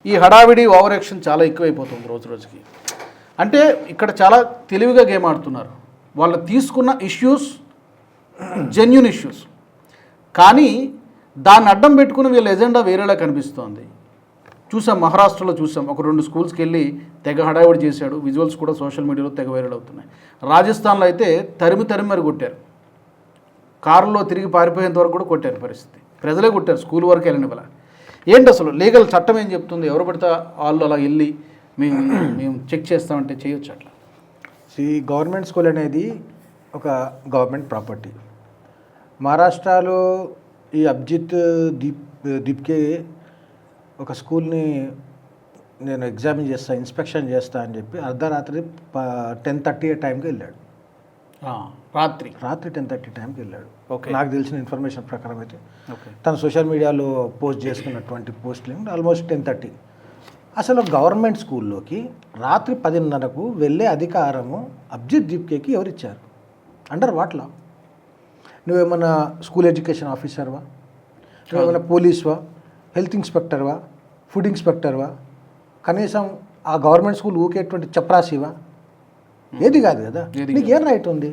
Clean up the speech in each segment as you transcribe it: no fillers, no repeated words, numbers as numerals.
ఈ హడావిడి over action చాలా ఎక్కువైపోతుంది రోజు రోజుకి. అంటే ఇక్కడ చాలా తెలివిగా గేమ్ ఆడుతున్నారు. వాళ్ళు తీసుకున్న ఇష్యూస్ జెన్యూన్ ఇష్యూస్, కానీ దాన్ని అడ్డం పెట్టుకుని వీళ్ళ ఎజెండా వేరేలా కనిపిస్తోంది. చూసాం, మహారాష్ట్రలో చూసాం, ఒక 2 స్కూల్స్కి వెళ్ళి తెగ హడావిడి చేశాడు. విజువల్స్ కూడా సోషల్ మీడియాలో తెగ వైరల్ అవుతున్నాయి. రాజస్థాన్లో అయితే తరిమి మరి కొట్టారు, కారులో తిరిగి పారిపోయేంత వరకు కూడా కొట్టారు. పరిస్థితి ప్రజలే కొట్టారు, స్కూల్ వరకు వెళ్ళిన వల్ల. ఏంటి అసలు లీగల్ చట్టం ఏం చెప్తుంది? ఎవరు పడితే వాళ్ళు అలా వెళ్ళి మేము చెక్ చేస్తామంటే చేయొచ్చు అట్లా? ఈ గవర్నమెంట్ స్కూల్ అనేది ఒక గవర్నమెంట్ ప్రాపర్టీ. మహారాష్ట్రలో ఈ అభిజిత్ దీప్కే ఒక స్కూల్ని నేను ఎగ్జామిన్ చేస్తా, ఇన్స్పెక్షన్ చేస్తా అని చెప్పి అర్ధరాత్రి 10:30 టైంకి వెళ్ళాడు. రాత్రి 10:30 టైంకి వెళ్ళాడు. ఓకే, నాకు తెలిసిన ఇన్ఫర్మేషన్ ప్రకారం అయితే ఓకే, తను సోషల్ మీడియాలో పోస్ట్ చేసుకున్నటువంటి పోస్ట్లింగ్ ఆల్మోస్ట్ 10:30. అసలు గవర్నమెంట్ స్కూల్లోకి రాత్రి 10:30కు వెళ్ళే అధికారము అభిజిత్ దీప్కేకి ఎవరిచ్చారు? Under what law? నువ్వేమన్నా స్కూల్ ఎడ్యుకేషన్ ఆఫీసర్వా? నువ్వేమన్నా పోలీస్వా? హెల్త్ ఇన్స్పెక్టర్వా? ఫుడ్ ఇన్స్పెక్టర్వా? కనీసం ఆ గవర్నమెంట్ స్కూల్ ఊకేటువంటి చప్రాసివా? ఏది కాదు కదా. నీకు ఏం రైట్ ఉంది?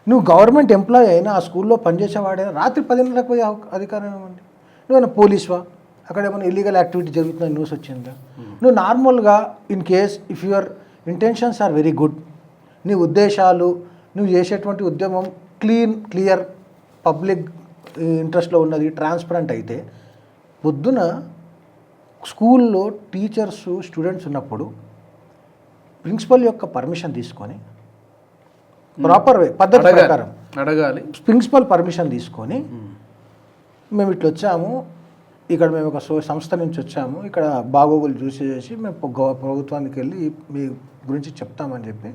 నువ్వు గవర్నమెంట్ ఎంప్లాయీ అయినా, ఆ స్కూల్లో పనిచేసేవాడైనా రాత్రి 10:30కు పోయే అధికారం ఏమండి? నువ్వేమైనా పోలీస్వా? అక్కడ ఏమైనా ఇల్లీగల్ యాక్టివిటీ జరుగుతుందని న్యూస్ వచ్చిందా? నువ్వు నార్మల్గా in case if your intentions are very good, నీ ఉద్దేశాలు, నువ్వు చేసేటువంటి ఉద్యమం క్లియర్ పబ్లిక్ ఇంట్రెస్ట్లో ఉన్నది, ట్రాన్స్పరెంట్ అయితే పొద్దున స్కూల్లో టీచర్స్ స్టూడెంట్స్ ఉన్నప్పుడు ప్రిన్సిపల్ యొక్క పర్మిషన్ తీసుకొని ప్రాపర్ వే పద్ధతి ప్రకారం అడగాలి. ప్రిన్సిపల్ పర్మిషన్ తీసుకొని మేము ఇట్లా వచ్చాము, ఇక్కడ మేము ఒక సంస్థ నుంచి వచ్చాము, ఇక్కడ బాగోగులు చూసేసి మేము ప్రభుత్వానికి వెళ్ళి మీ గురించి చెప్తామని చెప్పి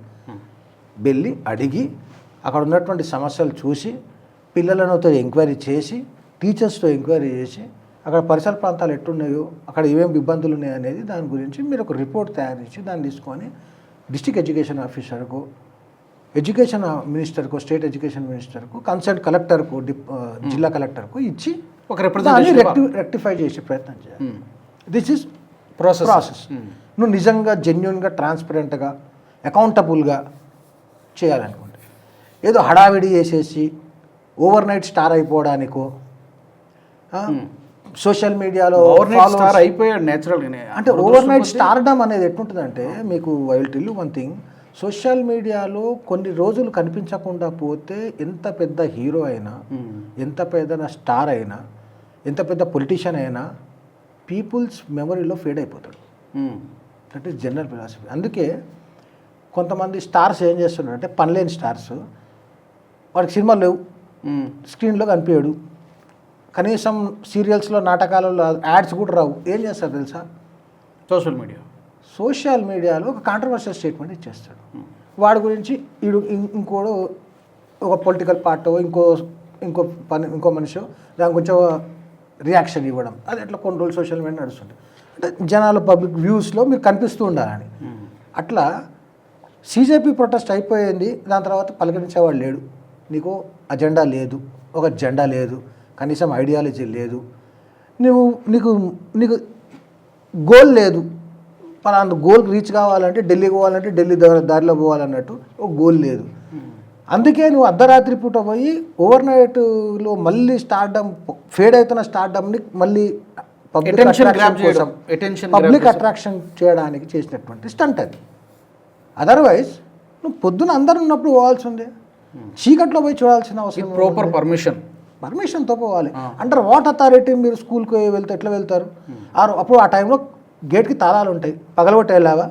వెళ్ళి అడిగి అక్కడ ఉన్నటువంటి సమస్యలు చూసి పిల్లలతో ఎంక్వైరీ చేసి టీచర్స్తో ఎంక్వైరీ చేసి అక్కడ పరిసర ప్రాంతాలు ఎట్టున్నాయో, అక్కడ ఏమేమి ఇబ్బందులు ఉన్నాయో అనేది దాని గురించి మీరు ఒక రిపోర్ట్ తయారు చేసి దాన్ని తీసుకొని డిస్ట్రిక్ట్ ఎడ్యుకేషన్ ఆఫీసర్కు, ఎడ్యుకేషన్ మినిస్టర్కు, స్టేట్ ఎడ్యుకేషన్ మినిస్టర్కు, కన్సర్న్ కలెక్టర్కు, జిల్లా కలెక్టర్కు ఇచ్చి ఒక రిప్రజెంటేషన్ రెక్టిఫై చేసే ప్రయత్నం చేయాలి. This is process. నువ్వు నిజంగా జెన్యున్గా, ట్రాన్స్పరెంట్గా, అకౌంటబుల్గా చేయాలనుకుంటే ఏదో హడావిడి చేసేసి ఓవర్ నైట్ స్టార్ అయిపోవడానికో, సోషల్ మీడియాలో స్టార్ అయిపోయాడు నేచురల్గానే. అంటే ఓవర్ నైట్ స్టార్డమ్ అనేది ఎట్లుంటుందంటే, మీకు I will tell you one thing, social మీడియాలో కొన్ని రోజులు కనిపించకుండా పోతే ఎంత పెద్ద హీరో అయినా, ఎంత పెద్ద స్టార్ అయినా, ఎంత పెద్ద పొలిటీషియన్ అయినా పీపుల్స్ మెమరీలో ఫేడ్ అయిపోతాడు. That is general philosophy. అందుకే కొంతమంది స్టార్స్ ఏం చేస్తున్నారంటే, పనిలేని స్టార్స్, వాడికి సినిమాలు లేవు, స్క్రీన్లో కనిపించాడు, కనీసం సీరియల్స్లో, నాటకాలలో యాడ్స్ కూడా రావు, ఏం చేస్తారు తెలుసా? సోషల్ మీడియాలో ఒక కాంట్రవర్షియల్ స్టేట్మెంట్ ఇచ్చేస్తాడు. వాడి గురించి ఇంకోడు ఒక పొలిటికల్ పార్టీ ఇంకో మనిషి దాని గురించి రియాక్షన్ ఇవ్వడం, అది అట్లా కొన్ని రోజులు సోషల్ మీడియా నడుస్తుంది. అంటే జనాల పబ్లిక్ వ్యూస్లో మీరు కనిపిస్తూ ఉండాలని. అట్లా సీజేపీ ప్రొటెస్ట్ అయిపోయింది, దాని తర్వాత పలకరించేవాడు లేడు, నీకు అజెండా లేదు, ఒక జెండా లేదు, కనీసం ఐడియాలజీ లేదు, నీకు గోల్ లేదు, పలానా గోల్ రీచ్ కావాలంటే ఢిల్లీ పోవాలంటే ఢిల్లీ దారిలో పోవాలన్నట్టు ఒక గోల్ లేదు. అందుకే నువ్వు అర్ధరాత్రి పూట పోయి ఓవర్ నైట్లో మళ్ళీ స్టార్డమ్, ఫేడ్ అవుతున్న స్టార్డమ్ని మళ్ళీ పబ్లిక్ అట్రాక్షన్ చేయడానికి చేసినటువంటి స్టంట్ అది. అదర్వైజ్ నువ్వు పొద్దున అందరు ఉన్నప్పుడు పోవాల్సిందే, చీకట్లో పోయి చూడాల్సిన అవసరం. ప్రాపర్ పర్మిషన్తో పోవాలి. అంటారు వాట్ అథారిటీ మీరు స్కూల్కి వెళ్తే ఎట్లా వెళ్తారు? అప్పుడు ఆ టైంలో గేట్కి తాళాలు ఉంటాయి, పగలగొట్టి వెళ్ళావా,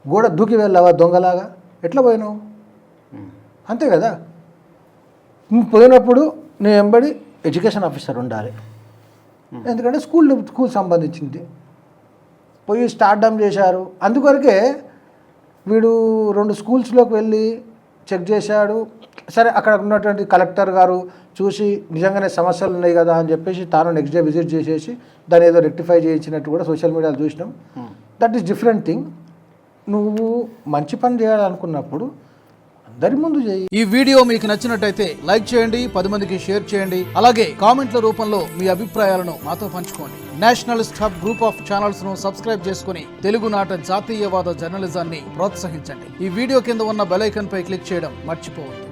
గోడ దూకి వెళ్ళావా దొంగలాగా, ఎట్లా పోయినావు? అంతే కదా. నువ్వు పోయినప్పుడు నీ వెంబడి ఎడ్యుకేషన్ ఆఫీసర్ ఉండాలి, ఎందుకంటే స్కూల్ సంబంధించింది. పోయి స్టార్డమ్ చేశారు, అందుకొరకే వీడు 2 స్కూల్స్లోకి వెళ్ళి చెక్ చేశాడు. సరే, అక్కడ ఉన్నటువంటి కలెక్టర్ గారు చూసి నిజంగానే సమస్యలు ఉన్నాయి కదా అని చెప్పేసి తాను నెక్స్ట్ డే విజిట్ చేసేసి దాన్ని ఏదో రెక్టిఫై చేయించినట్టు కూడా సోషల్ మీడియాలో చూసినాం. That is different thing. నువ్వు మంచి పని చేయాలనుకున్నప్పుడు దరి ముందు చేయి. ఈ వీడియో మీకు నచ్చినట్టయితే లైక్ చేయండి, 10 మందికి షేర్ చేయండి. అలాగే కామెంట్ల రూపంలో మీ అభిప్రాయాలను మాతో పంచుకోండి. Nationalist hub group of channels ను సబ్స్క్రైబ్ చేసుకుని తెలుగునాట జాతీయవాద జర్నలిజాన్ని ప్రోత్సహించండి. ఈ వీడియో కింద ఉన్న బెల్ ఐకాన్ పై క్లిక్ చేయడం మర్చిపోవద్దు.